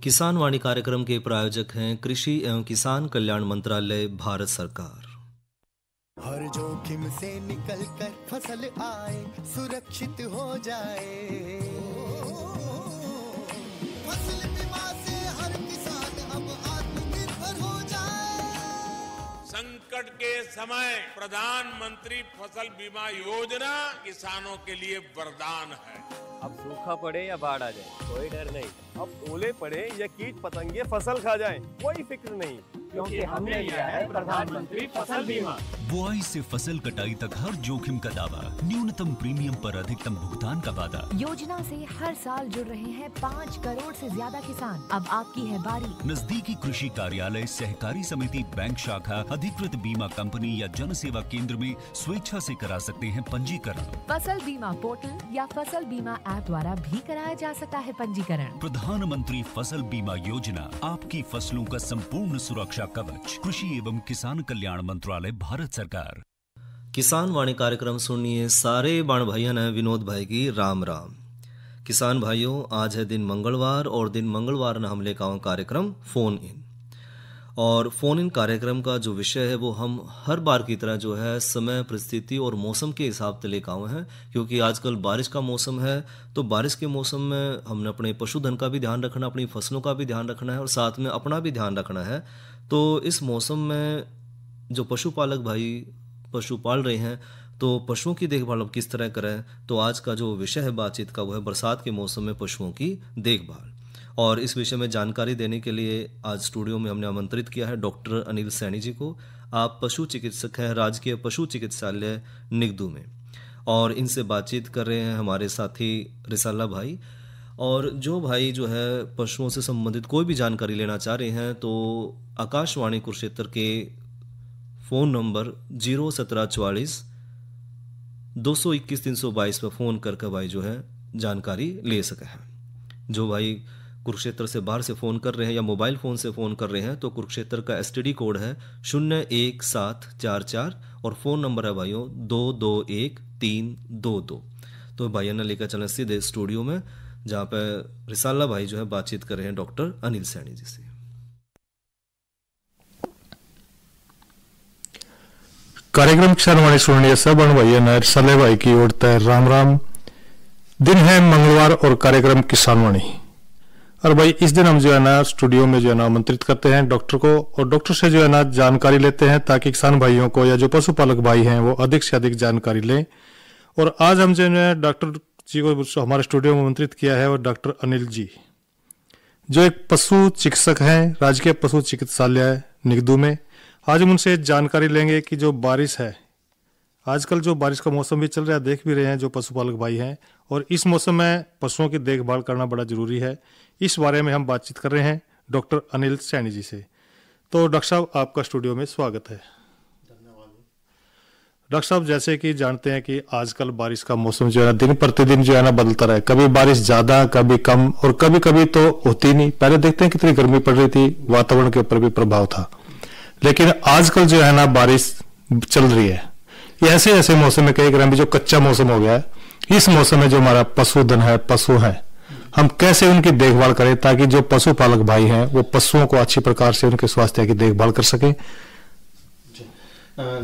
किसान वाणी कार्यक्रम के प्रायोजक हैं कृषि एवं किसान कल्याण मंत्रालय, भारत सरकार। हर जोखिम से निकल कर फसल आए, सुरक्षित हो जाए। फसल बीमा से हर किसान अब आत्मनिर्भर हो जाए। संकट के समय प्रधानमंत्री फसल बीमा योजना किसानों के लिए वरदान है। अब सूखा पड़े या बाढ़ आ जाए कोई डर नहीं, अब ओले पड़े या कीट पतंगे फसल खा जाए कोई फिक्र नहीं, क्योंकि हमने लिया है प्रधानमंत्री फसल बीमा। बुआई से फसल कटाई तक हर जोखिम का दावा, न्यूनतम प्रीमियम पर अधिकतम भुगतान का वादा। योजना से हर साल जुड़ रहे हैं 5 करोड़ से ज्यादा किसान। अब आपकी है बारी। नजदीकी कृषि कार्यालय, सहकारी समिति, बैंक शाखा, अधिकृत बीमा कंपनी या जन सेवा केंद्र में स्वेच्छा से करा सकते हैं पंजीकरण। फसल बीमा पोर्टल या फसल बीमा ऐप द्वारा भी कराया जा सकता है पंजीकरण। प्रधानमंत्री फसल बीमा योजना, आपकी फसलों का संपूर्ण सुरक्षा कवच। कृषि एवं किसान कल्याण मंत्रालय, भारत सरकार। किसान वाणी कार्यक्रम सुनिए सारे बाण भाइयों ने विनोद भाई की राम राम। किसान भाइयों, आज है दिन मंगलवार और दिन मंगलवार ने हम लेकर आए कार्यक्रम फोन इन। और फोन इन कार्यक्रम का जो विषय है वो हम हर बार की तरह जो है समय, परिस्थिति और मौसम के हिसाब से लेकर आए हैं, क्योंकि आजकल बारिश का मौसम है। तो बारिश के मौसम में हमने अपने पशुधन का भी ध्यान रखना, अपनी फसलों का भी ध्यान रखना है और साथ में अपना भी ध्यान रखना है। तो इस मौसम में जो पशुपालक भाई पशु पाल रहे हैं तो पशुओं की देखभाल अब किस तरह करें, तो आज का जो विषय है बातचीत का वो है बरसात के मौसम में पशुओं की देखभाल। और इस विषय में जानकारी देने के लिए आज स्टूडियो में हमने आमंत्रित किया है डॉक्टर अनिल सैनी जी को। आप पशु चिकित्सक हैं राजकीय पशु चिकित्सालय निगदू में, और इनसे बातचीत कर रहे हैं हमारे साथी रिसाला भाई। और जो भाई जो है पशुओं से संबंधित कोई भी जानकारी लेना चाह रहे हैं तो आकाशवाणी कुरुक्षेत्र के फ़ोन नंबर 01744 221 322 पर फ़ोन करके भाई जो है जानकारी ले सके हैं। जो भाई कुरुक्षेत्र से बाहर से फ़ोन कर रहे हैं या मोबाइल फ़ोन से फ़ोन कर रहे हैं तो कुरुक्षेत्र का STD कोड है 01744 और फ़ोन नंबर है भाइयों 221322। तो भाइयों ने लेकर चलें सीधे स्टूडियो में, जहाँ पे रिसाला भाई जो है बातचीत कर रहे हैं डॉक्टर अनिल सैनी जी से। कार्यक्रम किसान वाणी सुनिए सब भाई ने रिसाले भाई की ओर तय राम राम। दिन है मंगलवार और कार्यक्रम किसान वाणी। और भाई इस दिन हम जो है ना स्टूडियो में जो है ना आमंत्रित करते हैं डॉक्टर को, और डॉक्टर से जो है ना जानकारी लेते हैं ताकि किसान भाइयों को या जो पशुपालक भाई हैं वो अधिक से अधिक जानकारी लें। और आज हम जो है डॉक्टर जी को हमारे स्टूडियो में आमंत्रित किया है, और डॉक्टर अनिल जी जो एक पशु चिकित्सक हैं राजकीय पशु चिकित्सालय निगदू में। आज हम उनसे जानकारी लेंगे कि जो बारिश है, आजकल जो बारिश का मौसम भी चल रहा है, देख भी रहे हैं जो पशुपालक भाई हैं, और इस मौसम में पशुओं की देखभाल करना बड़ा जरूरी है। इस बारे में हम बातचीत कर रहे हैं डॉक्टर अनिल सैनी जी से। तो डॉक्टर साहब आपका स्टूडियो में स्वागत है। धन्यवाद। डॉक्टर साहब जैसे कि जानते हैं कि आजकल बारिश का मौसम जो है ना दिन प्रतिदिन जो है ना बदलता रहा है, कभी बारिश ज्यादा कभी कम, और कभी कभी तो होती नहीं। पहले देखते हैं कितनी गर्मी पड़ रही थी, वातावरण के ऊपर भी प्रभाव था, लेकिन आजकल जो है ना बारिश चल रही है। ये ऐसे ऐसे मौसम में कई ग्राम जो कच्चा मौसम हो गया है, इस मौसम में जो हमारा पशुधन है, पशु है, हम कैसे उनकी देखभाल करें ताकि जो पशुपालक भाई हैं वो पशुओं को अच्छी प्रकार से उनके स्वास्थ्य की देखभाल कर सकें।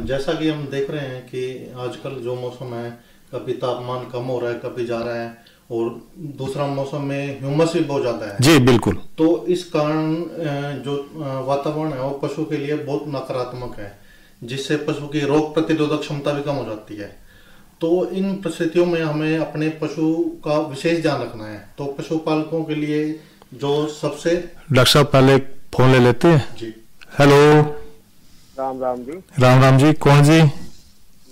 जैसा कि हम देख रहे हैं कि आजकल जो मौसम है, कभी तापमान कम हो रहा है, कभी जा रहा है, और दूसरा मौसम में ह्यूमस भी बहुत ज्यादा है। जी बिल्कुल। तो इस कारण जो वातावरण है वो पशु के लिए बहुत नकारात्मक है, जिससे पशु की रोग प्रतिरोधक क्षमता भी कम हो जाती है। तो इन परिस्थितियों में हमें अपने पशु का विशेष ध्यान रखना है। तो पशुपालकों के लिए जो सबसे, डॉक्टर साहब पहले फोन ले लेते हैं जी। हेलो। राम राम जी। राम राम जी, कौन जी?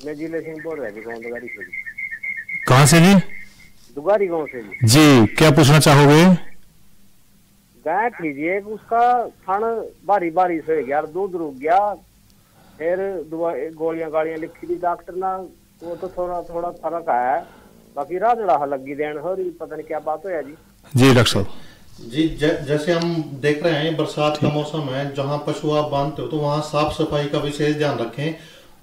मैं जिले सिंह बोल रहा हूँ, कहाँ से जी? दुगारी गाँव से जी। जी क्या पूछना चाहोगे? गाय लीजिए, उसका थन बारी बारी से गया, दूध रुक गया, फिर गोलियां गाड़ियां लिखी थी डॉक्टर ना, वो तो थोड़ा थोड़ा फर्क आया है, बाकी राजड़ा लगी देन हो रही, पता नहीं क्या बात हो जी। जी डॉक्टर साहब जी जैसे हम देख रहे हैं बरसात का मौसम है, जहाँ पशु आप बांधते हो तो वहाँ साफ सफाई का विशेष ध्यान रखें,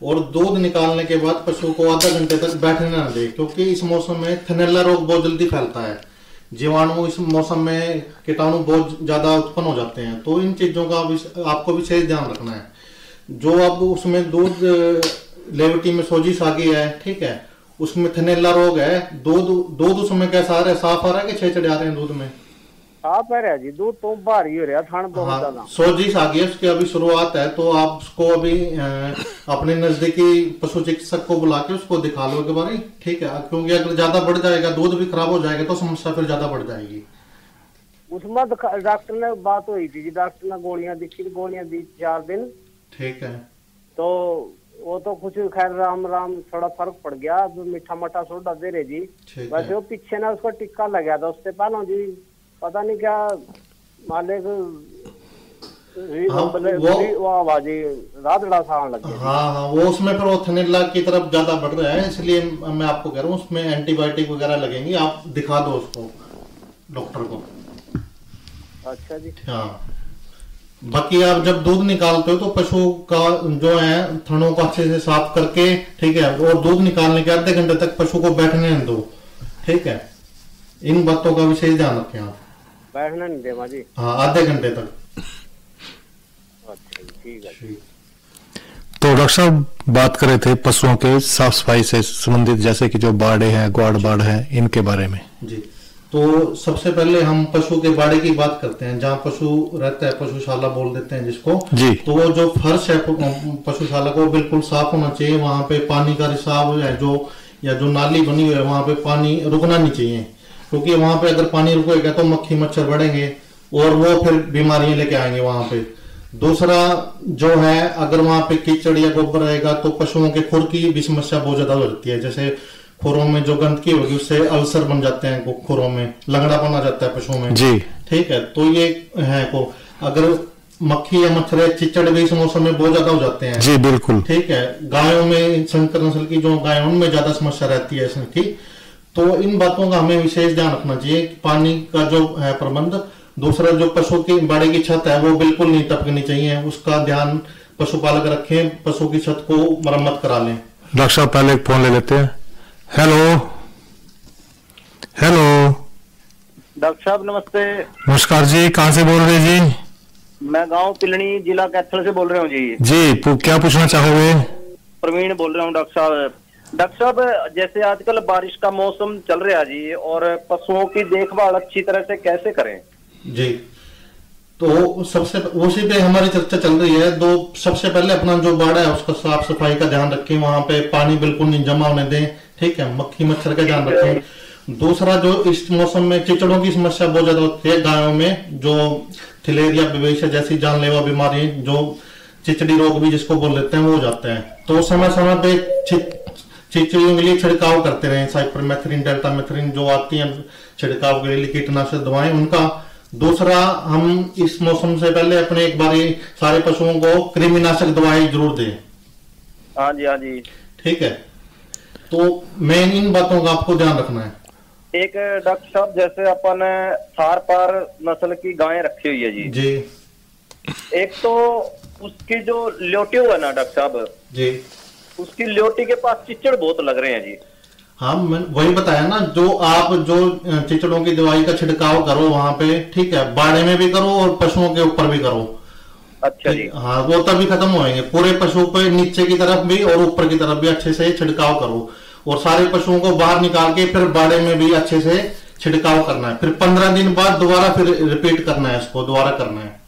और दूध निकालने के बाद पशु को आधा घंटे तक बैठने न दें, क्योंकि इस मौसम में थनैला रोग बहुत जल्दी फैलता है, जीवाणु इस मौसम में कीटाणु बहुत ज्यादा उत्पन्न हो जाते हैं, तो इन चीजों का आपको विशेष ध्यान रखना है। जो अब उसमें दूध लेवटी में सोजिश आ गई है, ठीक है, उसमें थनैला रोग है, दूध उसमें कैसा आ रहा है, साफ आ रहा है कि छेचड़े आ रहे हैं दूध में? साफ है रहा जी, दूध तो भारी हो रहा, थान बहुत ज्यादा। सोजिश आ गई है, उसकी अभी शुरुआत है, तो आप उसको अभी अपने नजदीकी पशु चिकित्सक को बुला के उसको दिखा लो एक बार, ठीक है, क्योंकि अगर ज्यादा बढ़ जाएगा, दूध भी खराब हो जाएगा तो समस्या फिर ज्यादा बढ़ जाएगी। उसमें डॉक्टर ने बात हुई थी, डॉक्टर ने गोलियां दी 4 दिन, ठीक है, तो वो तो कुछ खैर राम थोड़ा फर्क पड़ गया, मीठा मठा सोडा दे रहे जी। वैसे वो पीछे ना उसका टिक्का लग गया था, उससे पहले जी पता नहीं क्या मालिक वो आवाजी रातड़ा सा लग गया। हाँ, वो उसमें फिर वो थनैला की तरफ ज्यादा बढ़ रहा है, इसलिए मैं आपको कह रहा हूँ उसमें एंटीबायोटिक वगैरह लगेंगी, आप दिखा दो उसको डॉक्टर को। अच्छा जी। हाँ, बाकी आप जब दूध निकालते हो तो पशु का जो है थनों को अच्छे से साफ करके, ठीक है, और दूध निकालने के आधे घंटे तक पशु को बैठने दो, ठीक है, इन बातों का विशेष ध्यान रखें आप। बैठना नहीं देवा जी? हाँ, आधे घंटे तक। अच्छा, ठीक है। तो डॉक्टर साहब बात कर रहे थे पशुओं के साफ सफाई से संबंधित, जैसे कि जो बाड़े हैं, ग्वाड़ बाड़ है, इनके बारे में। जी, तो सबसे पहले हम पशु के बाड़े की बात करते हैं, जहाँ पशु रहता है, पशुशाला बोल देते हैं जिसको जी। तो वो जो फर्श है पशुशाला को बिल्कुल साफ होना चाहिए, वहां पे पानी का रिसाव है जो नाली बनी हुई है वहां पे पानी रुकना नहीं चाहिए, क्योंकि वहां पे अगर पानी रुकेगा तो मक्खी मच्छर बढ़ेंगे और वो फिर बीमारियां लेके आएंगे वहां पे। दूसरा जो है, अगर वहां पे कीचड़ या गोबर रहेगा तो पशुओं के खुर की भी समस्या बहुत ज्यादा हो जाती है, जैसे खुरों में जो गंदगी होगी उससे अल्सर बन जाते हैं, खुरों में लंगड़ापन आ जाता है पशुओं में जी, ठीक है। तो ये है को अगर मक्खी या मच्छर चिचड़ भी इस मौसम में बहुत ज्यादा हो जाते हैं जी, बिल्कुल, ठीक है। गायों में संकर नस्ल की जो गाय उनमें ज्यादा समस्या रहती है इसमें, ठीक। तो इन बातों का हमें विशेष ध्यान रखना चाहिए, पानी का जो है प्रबंध। दूसरा, जो पशु की बाड़े की छत है वो बिल्कुल नहीं टपकनी चाहिए, उसका ध्यान पशुपालक रखें, पशु की छत को मरम्मत करा लें। डॉक्टर साहब पहले एक फोन ले लेते हैं। हेलो डॉक्टर साहब नमस्ते। नमस्कार जी, कहाँ से बोल रहे हैं जी? मैं गांव पिलनी, जिला कैथल से बोल रहा हूँ जी। जी, क्या पूछना चाहोगे? प्रवीण बोल रहा हूँ डॉक्टर साहब। डॉक्टर साहब, जैसे आजकल बारिश का मौसम चल रहा है जी, और पशुओं की देखभाल अच्छी तरह से कैसे करें जी? तो सबसे उसी पे हमारी चर्चा चल रही है। सबसे पहले अपना जो बाड़ा है उसका साफ सफाई का ध्यान रखें, वहां पे पानी बिल्कुल नहीं जमा होने दें, ठीक है, मक्खी मच्छर का ध्यान रखें। दूसरा, जो इस मौसम में चिचड़ों की समस्या बहुत ज्यादा होती है गायों में, जो थिलेरिया विवेशिया जैसी जानलेवा बीमारी, जो चिचड़ी रोग भी जिसको बोल लेते हैं, वो हो जाते हैं। तो समय समय पे चिचड़ियों के लिए छिड़काव करते रहे, साइपरमेथ्रिन, डेल्टामेथ्रिन जो आती है छिड़काव के लिए कीटनाशक दवाएं उनका। दूसरा, हम इस मौसम से पहले अपने एक बारी सारे पशुओं को कृमिनाशक दवाई जरूर दें। हाँ जी, हाँ जी, ठीक है। तो मेन इन बातों का आपको ध्यान रखना है। एक डॉक्टर साहब, जैसे अपन थार पार नस्ल की गायें रखी हुई है जी, एक तो उसकी जो ल्योटी है ना डॉक्टर साहब जी, उसकी ल्योटी के पास चिचड़ बहुत लग रहे हैं जी। हाँ, वही बताया ना, जो आप जो चिचड़ों की दवाई का छिड़काव करो वहां पे, ठीक है, बाड़े में भी करो और पशुओं के ऊपर भी करो। अच्छा जी। हाँ, वो तभी खत्म होएंगे। पूरे पशुओं पे नीचे की तरफ भी और ऊपर की तरफ भी अच्छे से छिड़काव करो, और सारे पशुओं को बाहर निकाल के फिर बाड़े में भी अच्छे से छिड़काव करना है। फिर 15 दिन बाद दोबारा फिर रिपीट करना है, इसको दोबारा करना है।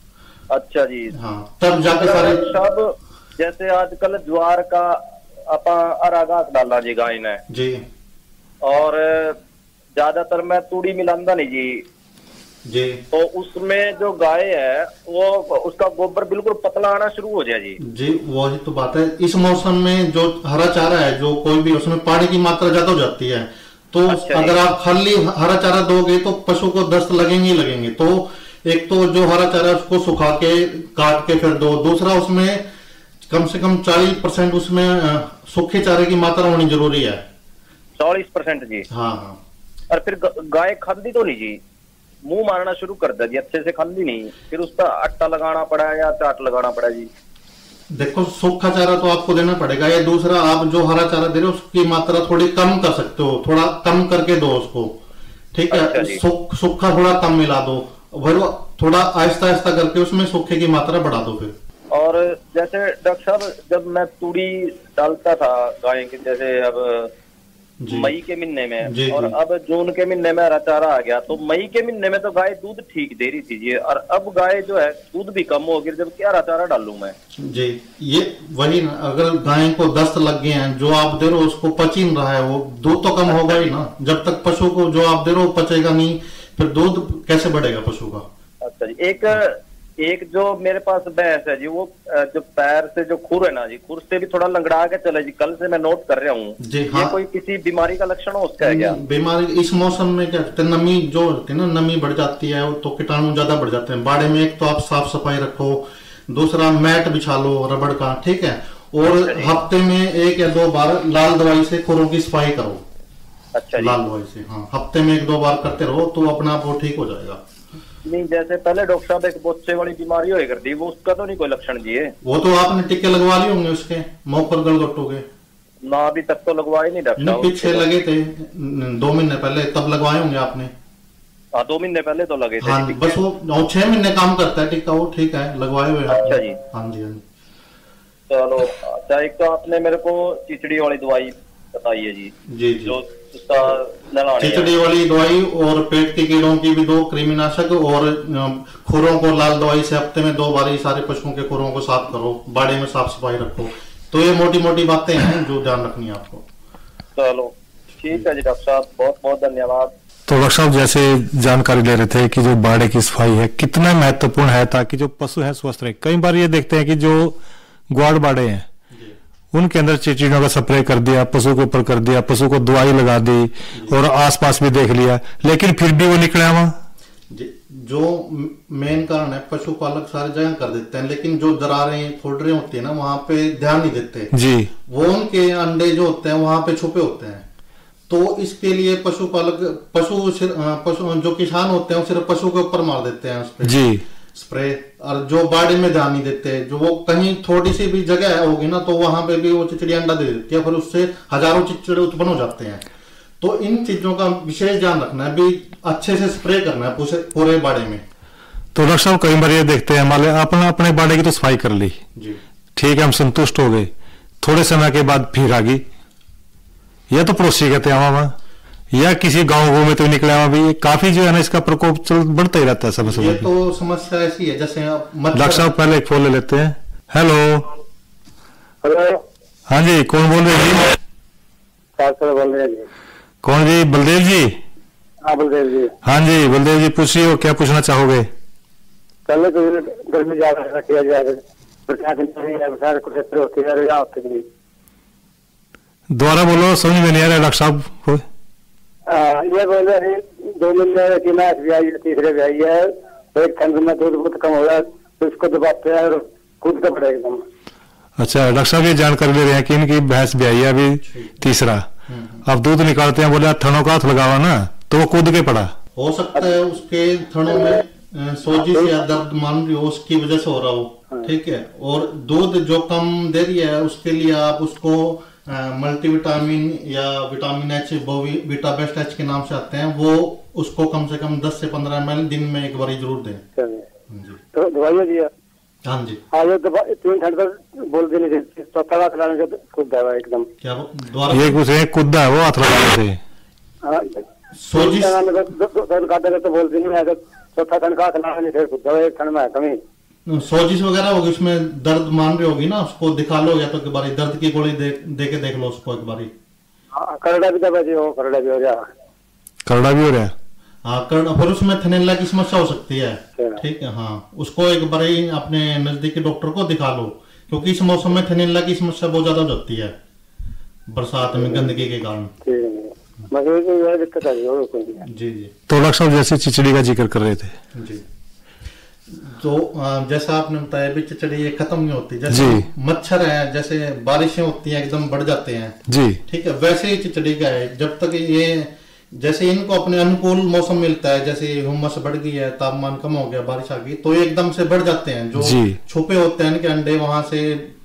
अच्छा जी। हाँ, तब जाके सारे सब, जैसे आजकल ज्वार का अपा अरागास डाला जी गाय ने जी, और ज्यादातर मैं तूड़ी मिलांदा नहीं जी, तो उसमें जो गाय है वो उसका गोबर बिल्कुल पतला आना शुरू हो जाए जी। वही तो बात है। इस मौसम में जो हरा चारा है, जो कोई भी, उसमें पानी की मात्रा ज्यादा हो जाती है, तो अच्छा, अगर आप खाली हरा चारा दोगे तो पशु को दस्त लगेंगे ही लगेंगे। तो एक तो जो हरा चारा है उसको सुखा के काट के फिर दो। दूसरा, उसमें कम से कम 40% उसमें सूखे चारे की मात्रा होनी जरूरी है। 40% जी? हाँ। और फिर गाय खाती तो नहीं जी, मुंह मारना शुरू कर दिया जी, अच्छे से खाती नहीं, फिर उसका आटा लगाना पड़ा या चाट लगाना पड़ा जी? देखो, सूखा चारा तो आपको देना पड़ेगा, या दूसरा आप जो हरा चारा दे रहे हो उसकी मात्रा थोड़ी कम कर सकते हो, थोड़ा कम करके दो उसको, ठीक है। अच्छा जी। सूखा थोड़ा कम मिला दो, फिर थोड़ा आहिस्ता आहिस्ता करके उसमें सूखे की मात्रा बढ़ा दो फिर। और जैसे डॉक्टर साहब जब मैं तूड़ी डालता था गाय की, जैसे अब मई के महीने में जी, और जी। अब जून के महीने में हरा चारा आ गया, तो मई के महीने में तो गाय दूध ठीक दे रही थी जी, और अब गाय जो है दूध भी कम हो गया, जब क्या हरा चारा डालूं मैं जी। ये वही ना, अगर गाय को दस्त लग गए हैं, जो आप दे रहे हो उसको पच ही नहीं रहा है, वो दूध तो कम होगा ही ना। जब तक पशु को जो आप दे रहे हो पचेगा नहीं, फिर दूध कैसे बढ़ेगा पशु का। अच्छा जी। एक जो मेरे पास भैंस है जी, वो जो पैर से जो खुर है ना जी, खुर से भी थोड़ा लंगड़ा के चले जी, कल से मैं नोट कर रहा हूँ जी। ये हाँ, कोई किसी बीमारी का लक्षण हो उसका है क्या? बीमारी इस मौसम में क्या होता है, नमी जो होती है ना, नमी बढ़ जाती है तो कीटाणु ज्यादा बढ़ जाते हैं बाड़े में। एक तो आप साफ सफाई रखो, दूसरा मैट बिछा लो रबड़ का, ठीक है, और हफ्ते में 1 या 2 बार लाल दवाई से खुरों की सफाई करो। अच्छा जी। लाल दवाई से, हाँ, हफ्ते में 1-2 बार करते रहो तो अपना आप वो ठीक हो जाएगा। नहीं, जैसे पहले डॉक्टर साहब एक बोच्चे वाली बीमारी हो करती, वो उसका तो नहीं कोई लक्षण जी है? वो तो आपने टिक्के लगवा लिए होंगे उसके मुंह पर गलगट्टों के। ना अभी तक तो लगवाए नहीं डॉक्टर साहब। पीछे लगे थे 2 महीने पहले, तब लगवाए होंगे आपने। हाँ, 2 महीने पहले तो लगे थे। हाँ, बस वो 6 महीने काम करता है टिक्का, वो ठीक है, लगवाए हुए। अच्छा जी। हाँ जी, हाँ जी। चलो अच्छा, एक तो आपने मेरे को चिचड़ी वाली दवाई बताई है जी। जी जी। जो उसका नलाने चिचड़ी वाली दवाई और पेट के कीड़ों की भी 2 कृमिनाशक, और खुरों को लाल दवाई से हफ्ते में 2 बार ही सारे पशुओं के खुरों को साफ करो, बाड़े में साफ सफाई रखो। तो ये मोटी मोटी बातें हैं जो ध्यान रखनी है आपको। चलो ठीक है जी डॉक्टर साहब, बहुत बहुत धन्यवाद। तो डॉक्टर साहब जैसे जानकारी ले रहे थे कि जो बाड़े की सफाई है कितना महत्वपूर्ण है ताकि जो पशु है स्वस्थ रहे। कई बार ये देखते हैं कि जो ग्वाड़ बाड़े हैं उनके अंदर चिचिड़ों का स्प्रे कर दिया, पशु के ऊपर कर दिया, पशु को दवाई लगा दी और आसपास भी देख लिया, लेकिन फिर भी वो निकले वहां। जो मेन कारण है, पशु पालक सारे जगह कर देते हैं, लेकिन जो दरारें फोल्डरें होती है ना, वहां पे ध्यान नहीं देते जी। वो उनके अंडे जो होते हैं वहां पे छुपे होते हैं। तो इसके लिए पशु जो किसान होते हैं वो सिर्फ पशु के ऊपर मार देते हैं उस पे जी स्प्रे, और जो बाड़े में ध्यान नहीं देते। जो वो कहीं थोड़ी सी भी जगह होगी ना, तो वहां पे भी वो चिचड़ी अंडा दे देती है, फिर उससे हजारों चिचड़े उत्पन्न हो जाते हैं। तो इन चीजों का विशेष ध्यान रखना है, भी अच्छे से स्प्रे करना है पूरे बाड़े में। तो डॉक्टर साहब कई बार ये देखते हैं मान लिया आपने अपने बाड़े की तो सफाई कर ली जी, ठीक है, हम संतुष्ट हो गए, थोड़े समय के बाद फिर आ गई, या तो पड़ोसी कहते हैं वहां या किसी गांव में तो निकला हुआ भी, काफी जो है ना इसका प्रकोप बढ़ता ही रहता है समय समय। ये तो समस्या ऐसी है जैसे डॉक्टर साहब पहले एक फोन ले लेते हैं। हेलो हेलो, हाँ जी, कौन बोल रहे हैं जी? बोल रहे हैं जी। कौन जी? बलदेव जी? हाँ बलदेव जी। हाँ जी बलदेव जी, पूछिए क्या पूछना चाहोगे? पहले तो गर्मी ज्यादा किया जाए, होती है, दोबारा बोलो, समझ में नहीं आ रहा डॉक्टर साहब को। ये बोल रहे हैं 2 महीने की मैच भी आई है, तीसरे भी आई है, एक ठंड में दूध बहुत कम हो रहा है, तो उसको दबाते हैं और कूदता पड़ेगा एकदम। अच्छा डॉक्टर साहब ये जानकारी ले रहे हैं कि इनकी भैंस भी आई है अभी तीसरा, अब दूध निकालते हैं, बोले थनों का हाथ लगावा ना, तो वो कूद के पड़ा। हो सकता है उसके थनों में सोजिश या दर्द मान रही हो, उसकी वजह से हो रहा हो, ठीक है। और दूध जो कम दे रही है उसके लिए आप उसको मल्टीविटामिन या vitamin H, beta best H के नाम से आते हैं, वो उसको कम से कम 10 से 15 ml दिन में एक बार जरूर दें। तो दवाइयाँ दिया? हाँ जी। ये दवाई 3 ठंड पर बोल देनी चाहिए, तो तला खिलाने से कूदा है एकदम। क्या द्वारा ये कुछ कूदा है वो हाथ लगाने से सोजिश तो बोल देनी है, चौथा ठंड का खिलाने से कूदा है, एक ठंड में कमी सोजिश वगैरह होगी, उसमें दर्द मान रही होगी ना, उसको दिखा लो, या तो एक बारी दर्द की गोली दे के देख लो उसको एक बारी। करड़ा भी दबा हो, करड़ा भी हो रहा है, करड़ा भी हो रहा है। हाँ, फिर उसमें थनैला की समस्या हो सकती है, ठीक है। हाँ, उसको एक बारी अपने नजदीकी डॉक्टर को दिखा लो, क्योंकि इस मौसम में थनैला की समस्या बहुत ज्यादा हो जाती है बरसात में गंदगी के कारण। जी जी। तो डॉक्टर साहब जैसे चिचड़ी का जिक्र कर रहे थे जी, तो जैसा आपने बताया भी चिचड़ी ये खत्म नहीं होती, जैसे मच्छर है, जैसे बारिशें होती हैं एकदम बढ़ जाते हैं जी, ठीक है, वैसे ही चिचड़ी का है। जब तक ये जैसे इनको अपने अनुकूल मौसम मिलता है, जैसे हुमस बढ़ गई है, तापमान कम हो गया, बारिश आ गई, तो ये एकदम से बढ़ जाते हैं। जो छुपे होते हैं इनके अंडे, वहां से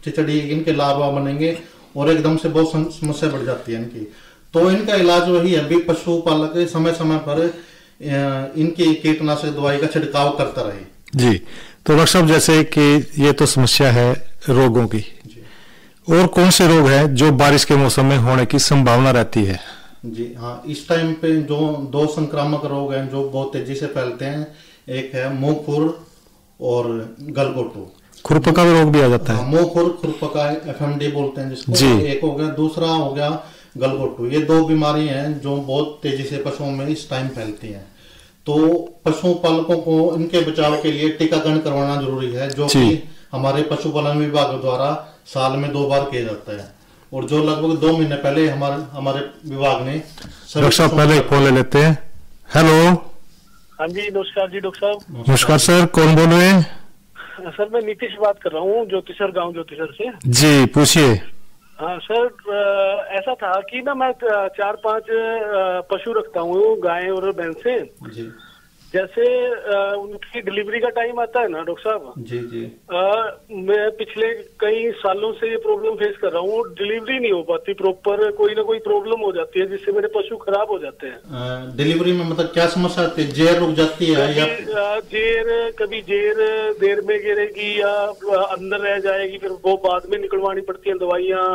चिचड़ी इनके लार्वा बनेंगे और एकदम से बहुत समस्या बढ़ जाती है इनकी। तो इनका इलाज वही है, भी पशुपालक समय समय पर इनकी कीटनाशक दवाई का छिड़काव करता रहे। जी, तो डॉक्टर साहब जैसे कि ये तो समस्या है रोगों की, और कौन से रोग हैं जो बारिश के मौसम में होने की संभावना रहती है? जी हाँ, इस टाइम पे जो 2 संक्रामक रोग हैं जो बहुत तेजी से फैलते हैं, एक है मुंह खुर और गलघोटू। खुरपका रोग भी आ जाता है। मुंह खुर, खुरपका FMD बोलते हैं जिसको। जी। एक हो गया, दूसरा हो गया गलघोटू। ये 2 बीमारी हैं जो बहुत तेजी से पशुओं में इस टाइम फैलती हैं। तो पशुपालकों को इनके बचाव के लिए टीकाकरण करवाना जरूरी है, जो कि हमारे पशुपालन विभाग द्वारा साल में 2 बार किया जाता है, और जो लगभग 2 महीने पहले हमारे विभाग ने। डॉक्टर साहब पहले एक फोन ले लेते हैं। हेलो। हाँ जी, नमस्कार जी डॉक्टर साहब। नमस्कार सर, कौन बोल रहे हैं? सर मैं नीतीश बात कर रहा हूँ, ज्योतिषर गांव ज्योतिषर से। जी पूछिए। हाँ सर, ऐसा था कि ना मैं 4-5 पशु रखता हूँ, गाय और भैंसे। जी। जैसे उनकी डिलीवरी का टाइम आता है ना डॉक्टर साहब। जी जी। मैं पिछले कई सालों से ये प्रॉब्लम फेस कर रहा हूँ, डिलीवरी नहीं हो पाती प्रॉपर, कोई ना कोई प्रॉब्लम हो जाती है जिससे मेरे पशु खराब हो जाते हैं। डिलीवरी में मतलब क्या समस्या आती है? जेर रुक जाती है या कभी जेर देर में गिरेगी या अंदर रह जाएगी, फिर वो बाद में निकलवानी पड़ती है, दवाइयाँ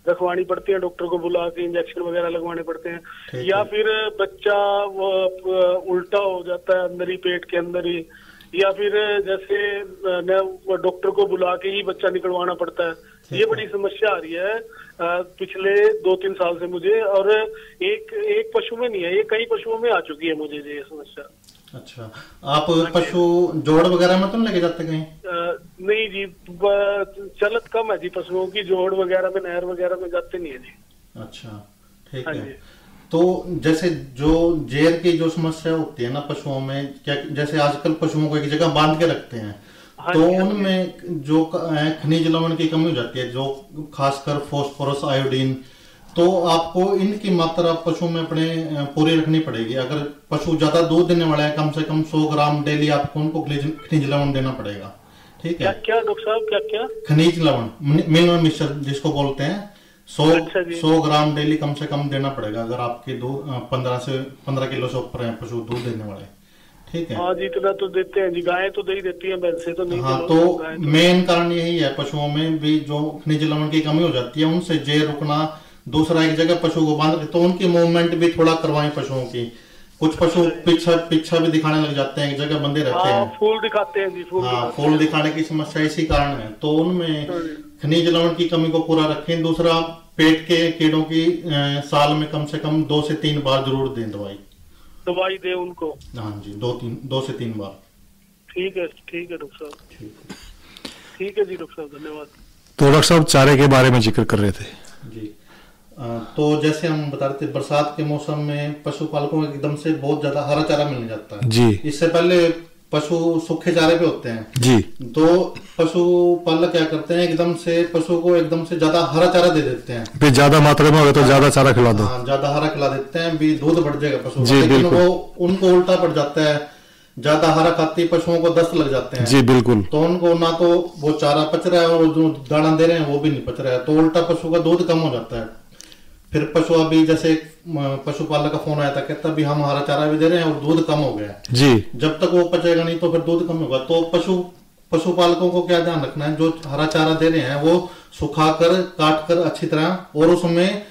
रखवानी पड़ती है, डॉक्टर को बुला के इंजेक्शन वगैरह लगवाने पड़ते हैं, या फिर बच्चा उल्टा हो जाता है अंदर ही, पेट के अंदर ही, या फिर जैसे डॉक्टर को बुला के ही बच्चा निकलवाना पड़ता है। ये बड़ी समस्या आ रही है पिछले 2-3 साल से मुझे, और एक पशु में नहीं है, ये कई पशुओं में आ चुकी है मुझे ये समस्या। अच्छा, आप पशु जोड़ वगैरह में तो नहीं लेके जाते कहीं? नहीं जी, चलत कम है जी पशुओं की, जोड़ वगैरह में, नहर वगैरह में जाते नहीं है जी। अच्छा ठीक है। तो जैसे जो जेर की जो समस्या होती है ना पशुओं में, क्या जैसे आजकल पशुओं को एक जगह बांध के रखते हैं, तो उनमें जो खनिज लवण की कमी हो जाती है, जो खासकर फास्फोरस, आयोडीन, तो आपको इनकी मात्रा पशु में अपने पूरी रखनी पड़ेगी। अगर पशु ज्यादा दूध देने वाला है, कम से कम 100 ग्राम डेली आपको उनको खनिज लवण देना पड़ेगा। ठीक है? क्या डॉक्टर साहब, क्या खनिज लवण, मिनरल मिक्सचर जिसको बोलते हैं, 100 ग्राम डेली कम से कम देना पड़ेगा अगर आपके 15 किलो से ऊपर है पशु दूध देने वाले। ठीक है? हाँ जी, इतना तो देते हैं जी, गाय तो दे देती है, भैंसे तो नहीं। हाँ, तो मेन कारण यही है पशुओं में भी जो खनिज लवण की कमी हो जाती है, उनसे जेर रुकना। दूसरा, एक जगह पशु को बांध के तो उनकी मूवमेंट भी थोड़ा करवाएं पशुओं की। कुछ पशु पीछा भी दिखाने लग जाते हैं, एक जगह बंधे रहते हैं। फूल दिखाते हैं जी, फूल दिखाने की समस्या इसी कारण है। तो उनमें खनिज लवण की कमी को पूरा रखें। दूसरा, पेट के कीड़ों की साल में कम से कम 2 से 3 बार जरूर दें दवाई दें उनको। हाँ जी, 2 से 3 बार। ठीक है डॉक्टर साहब। ठीक है जी डॉक्टर साहब, धन्यवाद। तो डॉक्टर साहब चारे के बारे में जिक्र कर रहे थे जी। तो जैसे हम बता रहे थे, बरसात के मौसम में पशुपालकों को एकदम से बहुत ज्यादा हरा चारा मिल जाता है जी। इससे पहले पशु सूखे चारे पे होते हैं जी। तो पशुपालक क्या करते हैं, एकदम से पशु को एकदम से ज्यादा हरा चारा दे देते हैं। भी ज्यादा मात्रा में हो तो ज्यादा चारा खिला दो। हाँ, ज्यादा हरा खिला देते हैं, भी दूध बढ़ जाएगा पशु जी, लेकिन वो उनको उल्टा पड़ जाता है। ज्यादा हरा खाती पशुओं को दस्त लग जाते हैं। जी बिल्कुल। तो उनको ना तो वो चारा पच रहा है और जो दाना दे रहे हैं वो भी नहीं पच रहा है, तो उल्टा पशु का दूध कम हो जाता है। फिर पशु, अभी जैसे पशुपालक का फोन आया था, कहता भी हम हरा चारा भी दे रहे हैं और दूध कम हो गया जी। जब तक वो पचेगा नहीं तो फिर दूध कम होगा। तो पशुपालकों को क्या ध्यान रखना है, जो हरा चारा दे रहे हैं वो सुखाकर, काटकर अच्छी तरह, और उसमें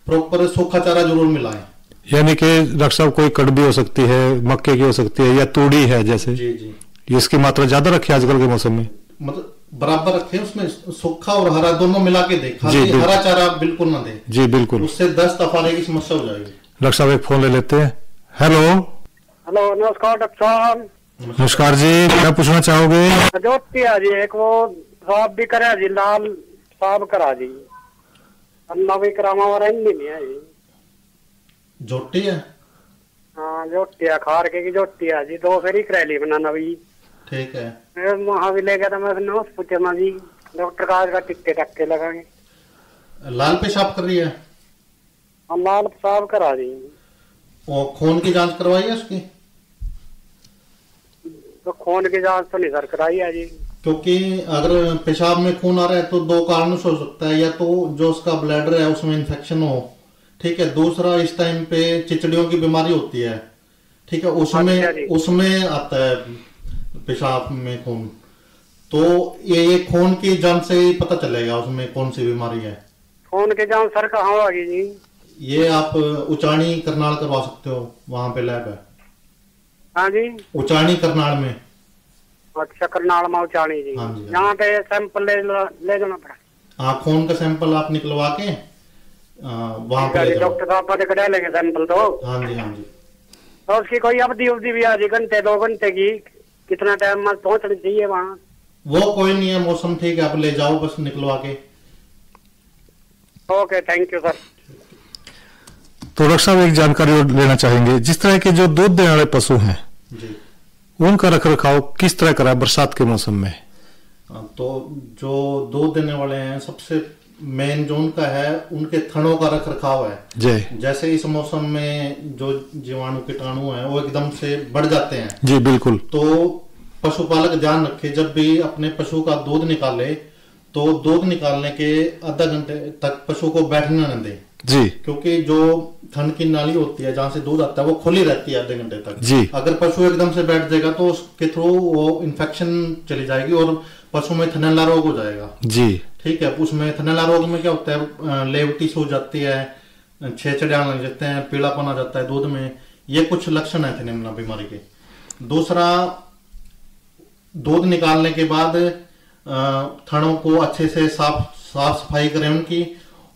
प्रॉपर सूखा चारा जरूर मिलाएं। यानी कि डॉक्टर साहब कोई कड़बी हो सकती है, मक्के की हो सकती है, या तूड़ी है जैसे, जी जी, इसकी मात्रा ज्यादा रखे आजकल के मौसम में, मतलब बराबर रखे, उसमें सूखा और हरा दोनों मिला के दे, खाली हरा चारा बिल्कुल ना दे। जी बिल्कुल, उससे दस्त अफारे की समस्या हो जाएगी। डॉक्टर साहब एक फोन ले लेते हैं। हेलो। नमस्कार डॉक्टर साहब। नमस्कार जी, क्या पूछना चाहोगे? जोतिया जी, एक वो साफ भी करा जी, लाल साफ करा जी, अन्ना भी करामा वाला नहीं है जी। जोटी है? हाँ जोटिया, खार के जोटिया जी, 2 फेरी करैली बनाना भी। ठीक है। वहां भी ले गया था मैं, पूछा ना जी डॉक्टर का टिक्के टक्के लगाएंगे। लाल पेशाब कर रही है? हाँ लाल पेशाब करा दी। और खून की जांच करवाई है उसकी? तो खून की जांच तो नहीं सर कराई है जी, क्योंकि अगर पेशाब में खून आ रहा है तो 2 कारणों से हो सकता है, या तो जो उसका ब्लैडर है उसमें इन्फेक्शन हो, ठीक है। दूसरा, इस टाइम पे चिचड़ियों की बीमारी होती है, ठीक है, उसमें आता है पेशाब में खून, तो ये खून की जांच से ही पता चलेगा उसमें कौन सी बीमारी है। खून की जांच सर कहाँ होगी जी? ये आप उचानी करनाल करवा सकते हो, वहां पे लैब है। हाँ जी, उचानी करनाल में। अच्छा, करनाल में उचानी जी। हाँ जी, यहाँ पे सैंपल ले जाना पड़ा। हाँ, खून का सैंपल आप निकलवा के वहां पे डॉक्टर साहब पता करा लेंगे सैंपल तो। हाँ जी, हाँ जी। तो उसकी कोई अवधि भी आज घंटे 2 घंटे की, कितना टाइम में पहुंचनी चाहिए वहाँ? वो कोई नहीं है, मौसम ठीक है, आप ले जाओ बस निकलवा के। Okay, thank you sir. तो डॉक्टर साहब एक जानकारी और लेना चाहेंगे, जिस तरह के जो दूध देने वाले पशु हैं जी, उनका रखरखाव किस तरह करा बरसात के मौसम में? तो जो दूध देने वाले हैं, सबसे मेन जो उनका है, उनके थनों का रखरखाव है जी। जैसे इस मौसम में जो जीवाणु कीटाणु हैं वो एकदम से बढ़ जाते हैं जी बिल्कुल। तो पशुपालक ध्यान रखे, जब भी अपने पशु का दूध निकाले तो दूध निकालने के आधा घंटे तक पशु को बैठने न दें जी, क्योंकि जो थन की नाली होती है जहाँ से दूध आता है वो खुली रहती है आधे घंटे तक जी। अगर पशु एकदम से बैठ जाएगा तो उसके थ्रू वो इन्फेक्शन चली जाएगी और पशु में थनैला रोग हो जाएगा जी, ठीक है। उसमें थनैला रोग में क्या होता है, लेवटी सूज जाती है, छेचड़े आने लग जाते हैं, पीलापन आ जाता है दूध में, ये कुछ लक्षण है थनैला बीमारी के। दूसरा, दूध निकालने के बाद थनों को अच्छे से साफ सफाई करें उनकी,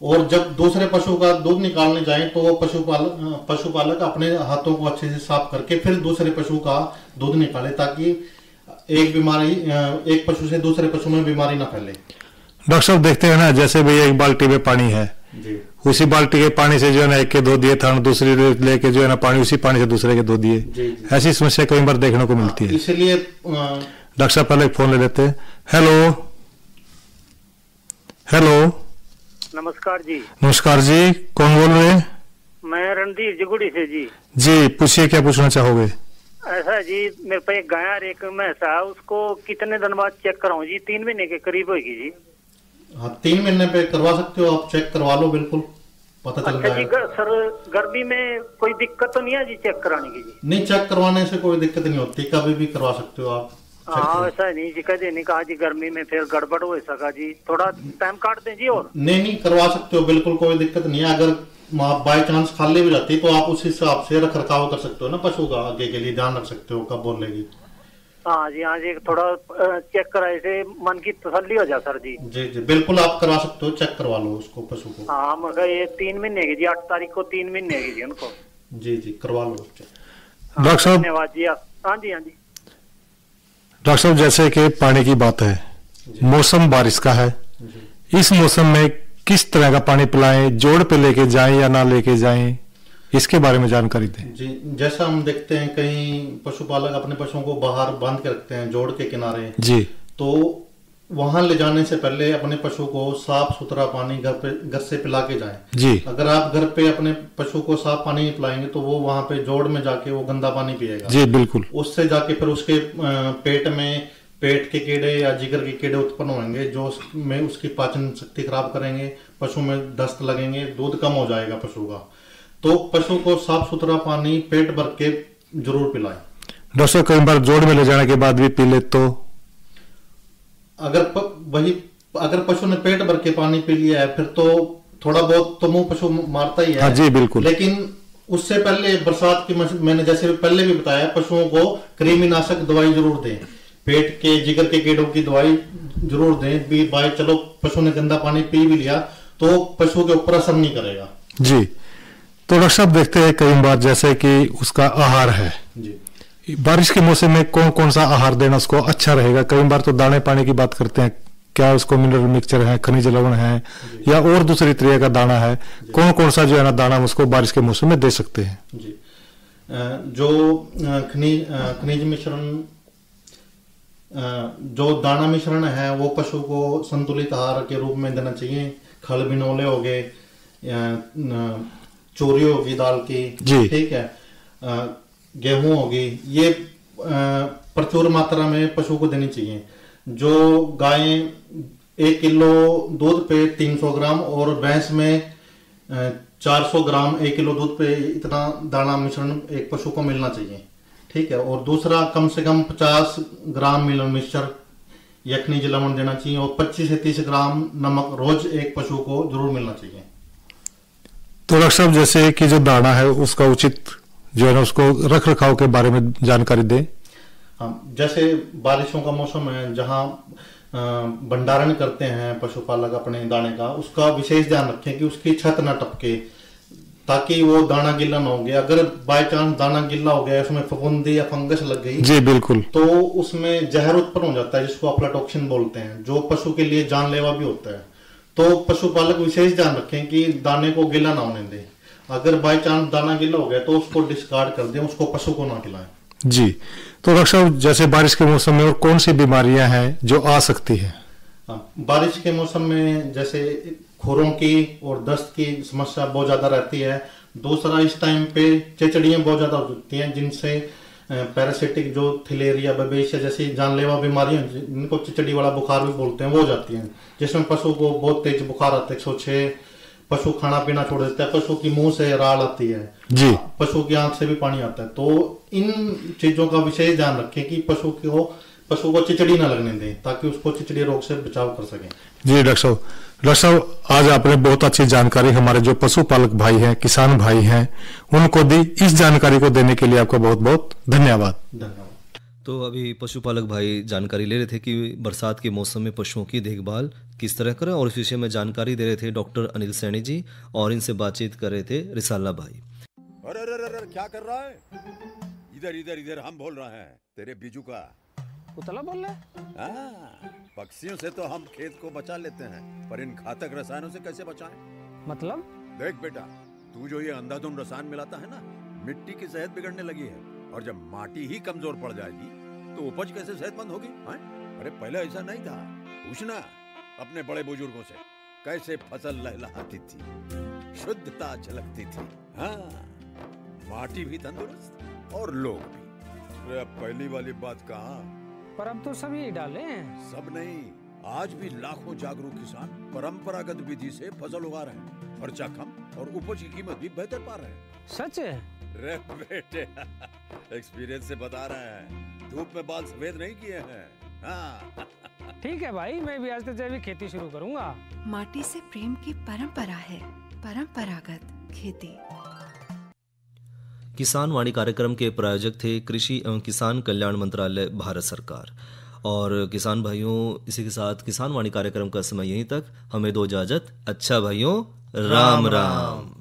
और जब दूसरे पशु का दूध निकालने जाएं तो वो पशुपालक अपने हाथों को अच्छे से साफ करके फिर दूसरे पशु का दूध निकाले, ताकि एक पशु से दूसरे पशु में बीमारी ना फैले। डॉक्टर साहब देखते हैं ना, जैसे भैया एक बाल्टी में पानी है जी, उसी बाल्टी के पानी से जो है ना एक के धो दिए थन, दूसरी लेके जो है ना पानी उसी पानी से दूसरे के धो दिए, ऐसी समस्या कई बार देखने को मिलती है। इसलिए डॉक्टर साहब पहले फोन ले लेते हैं। हेलो हेलो, नमस्कार जी। नमस्कार जी, कौन बोल रहे हैं? मैं रणधीर जगुड़ी से जी। जी पूछिए, क्या पूछना चाहोगे? ऐसा जी, मेरे पे एक गाय और एक भैंस है, उसको कितने दिन बाद चेक कराऊं जी? 3 महीने के करीब होगी जी। हाँ, 3 महीने पे करवा सकते हो आप, चेक करवा लो, बिल्कुल पता चल अच्छा जाएगा। जी, सर गर्मी में कोई दिक्कत तो नहीं है जी चेक कराने की जी? नहीं, चेक करवाने से कोई दिक्कत नहीं होती, कभी भी करवा सकते हो आप। हाँ, ऐसा नहीं जी, कदे नहीं कहा जी गर्मी में फिर गड़बड़ हो सका जी, थोड़ा टाइम काट दें जी। और नहीं, करवा सकते हो, बिल्कुल कोई दिक्कत नहीं है। अगर बाय चांस खाली भी जाती तो आप उस हिसाब से रख रखाव कर सकते हो ना, पशु का आगे के लिए ध्यान रख सकते हो कब बोलेगी। हाँ जी, थोड़ा चेक कराए से मन की तसल्ली हो जाए सर जी। जी जी, बिल्कुल आप करवा सकते हो, चेक करवा लो उसको, पशु को। हाँ, मगर ये 3 महीने की जी, 8 तारीख को 3 महीने की जी उनको। जी जी, करवा लो डॉक्टर साहब। धन्यवाद जी। हाँ जी, हाँ जी डॉक्टर साहब, जैसे कि पानी की बात है, मौसम बारिश का है, इस मौसम में किस तरह का पानी पिलाएं, जोड़ पे लेके जाएं या ना लेके जाएं, इसके बारे में जानकारी दें। जी, जैसा हम देखते हैं कहीं पशुपालक अपने पशुओं को बाहर बांध के रखते हैं जोड़ के किनारे जी, तो वहां ले जाने से पहले अपने पशु को साफ सुथरा पानी घर से पिला के जाएं जी। अगर आप घर पे अपने पशु को साफ पानी नहीं पिलाएंगे तो वो वहां पे जोड़ में जाके वो गंदा पानी पिएगा जी बिल्कुल, उससे जाके फिर उसके पेट के कीड़े या जिगर के कीड़े उत्पन्न होंगे जो में उसकी पाचन शक्ति खराब करेंगे, पशु में दस्त लगेंगे, दूध कम हो जाएगा पशु का। तो पशु को साफ सुथरा पानी पेट भर के जरूर पिलाएं। डॉक्टर साहब, कई बार जोड़ में ले जाने के बाद भी पी ले तो अगर पशु ने पेट भर के पानी पी लिया है फिर तो थोड़ा बहुत तो मुंह पशु मारता ही है। हाँ जी बिल्कुल, लेकिन उससे पहले बरसात की मैंने जैसे पहले भी बताया, पशुओं को कृमिनाशक दवाई जरूर दें, पेट के जिगर के कीड़ों की दवाई जरूर दें। भी भाई चलो पशु ने गंदा पानी पी भी लिया तो पशु के ऊपर असर नहीं करेगा जी। तो डॉक्टर साहब, देखते हैं कई बार जैसे कि उसका आहार है जी, बारिश के मौसम में कौन कौन सा आहार देना उसको अच्छा रहेगा। कई बार तो दाने पानी की बात करते हैं, क्या उसको मिनरल मिक्सचर है, खनिज लवण है या और दूसरी तरह का दाना है, कौन कौन सा जो है ना दाना उसको बारिश के मौसम में दे सकते हैं जी। जो खनिज मिश्रण, जो दाना मिश्रण है वो पशु को संतुलित आहार के रूप में देना चाहिए। खल बिनोले हो गए, चोरी होगी दाल की, ठीक है, गेहूं होगी, ये प्रचुर मात्रा में पशु को देनी चाहिए। जो गायें 1 किलो दूध पे 300 ग्राम और भैंस में 400 ग्राम 1 किलो दूध पे इतना दाना मिश्रण एक पशु को मिलना चाहिए, ठीक है। और दूसरा कम से कम 50 ग्राम मिलन मिक्सचर यखनी जलावन देना चाहिए और 25 से 30 ग्राम नमक रोज एक पशु को जरूर मिलना चाहिए। तो डॉक्टर साहब जैसे कि जो दाना है उसका उचित जो है ना उसको रख रखाव के बारे में जानकारी दें। हाँ, जैसे बारिशों का मौसम है जहाँ भंडारण करते हैं पशुपालक अपने दाने का, उसका विशेष ध्यान रखें कि उसकी छत न टपके ताकि वो दाना गिल्ला न हो गया। अगर बाय चांस दाना गिल्ला हो गया, उसमें फफूंदी या फंगस लग गई जी बिल्कुल, तो उसमें जहर उत्पन्न हो जाता है जिसको अफ्लाटॉक्सिन बोलते हैं, जो पशु के लिए जानलेवा भी होता है। तो पशुपालक विशेष ध्यान रखें कि दाने को गिल्ला ना होने दें। अगर बाय चांस दाना गिल्ला हो गया तो उसको डिस्कार्ड कर दें, उसको पशु को ना खिलाएं। जी, तो डॉक्टर साहब जैसे बारिश के मौसम में और कौन सी बीमारियां हैं जो आ सकती है? बारिश के मौसम में जैसे खुरों की और दस्त की समस्या बहुत ज्यादा रहती है। दूसरा, इस टाइम पे चिचड़ियां बहुत ज्यादा हो जाती हैं जिनसे पैरासिटिक जो थिलेरिया बबेशिया जैसी जानलेवा बीमारियां जिनको चिचड़ी वाला बुखार भी बोलते हैं वो हो जाती हैं, जिसमें पशु को बहुत तेज बुखार आता है 106, पशु खाना पीना छोड़ देता है, पशु की मुंह से राल आती है जी, पशु की आंख से भी पानी आता है। तो इन चीजों का विशेष ध्यान रखें कि पशु को चिचड़ी ना लगने दें ताकि उसको चिचड़ी रोग से बचाव कर सकें। जी डॉक्टर साहब आज आपने बहुत अच्छी जानकारी हमारे जो पशुपालक भाई हैं, किसान भाई हैं, उनको दी। इस जानकारी को देने के लिए आपका बहुत बहुत धन्यवाद। तो अभी पशुपालक भाई जानकारी ले रहे थे कि बरसात के मौसम में पशुओं की देखभाल किस तरह करें, और इस विषय में जानकारी दे रहे थे डॉक्टर अनिल सैनी जी, और इनसे बातचीत कर रहे थे रिसाला भाई। अरे क्या कर रहा है? इधर इधर इधर हम बोल रहे हैं तेरे बीजू का। उतला बोल रहा है? पक्षियों से तो हम खेत को बचा लेते हैं, पर इन घातक रसायनों से कैसे बचाएं? मतलब? देख बेटा, तू जो ये अंधाधुंध रसायन मिलाता है ना, मिट्टी की सेहत बिगड़ने लगी है, और जब माटी ही कमजोर पड़ जाएगी तो उपज कैसे सेहतमंद होगी? अरे पहले ऐसा नहीं था। पूछना अपने बड़े बुजुर्गों से, कैसे फसल लहलहाती थी, शुद्धता झलकती थी। हाँ, माटी भी तंदुरुस्त और लोग भी। अरे पहली वाली बात कहाँ? पर अब तो सभी डाले हैं। सब नहीं, आज भी लाखों जागरूक किसान परंपरागत विधि से फसल उगा रहे हैं, खर्चा कम और उपज की कीमत भी बेहतर पा रहे हैं। सच है? रे बेटे, एक्सपीरियंस से बता रहे हैं, धूप में बाल सफेद नहीं किए हैं। हाँ। ठीक है भाई, मैं भी आज से जैविक खेती शुरू करूंगा। माटी से प्रेम की परंपरा है परंपरागत खेती। किसान वाणी कार्यक्रम के प्रायोजक थे कृषि एवं किसान कल्याण मंत्रालय, भारत सरकार। और किसान भाइयों, इसी के साथ किसान वाणी कार्यक्रम का समय यहीं तक। हमें दो इजाजत। अच्छा भाइयों, राम राम।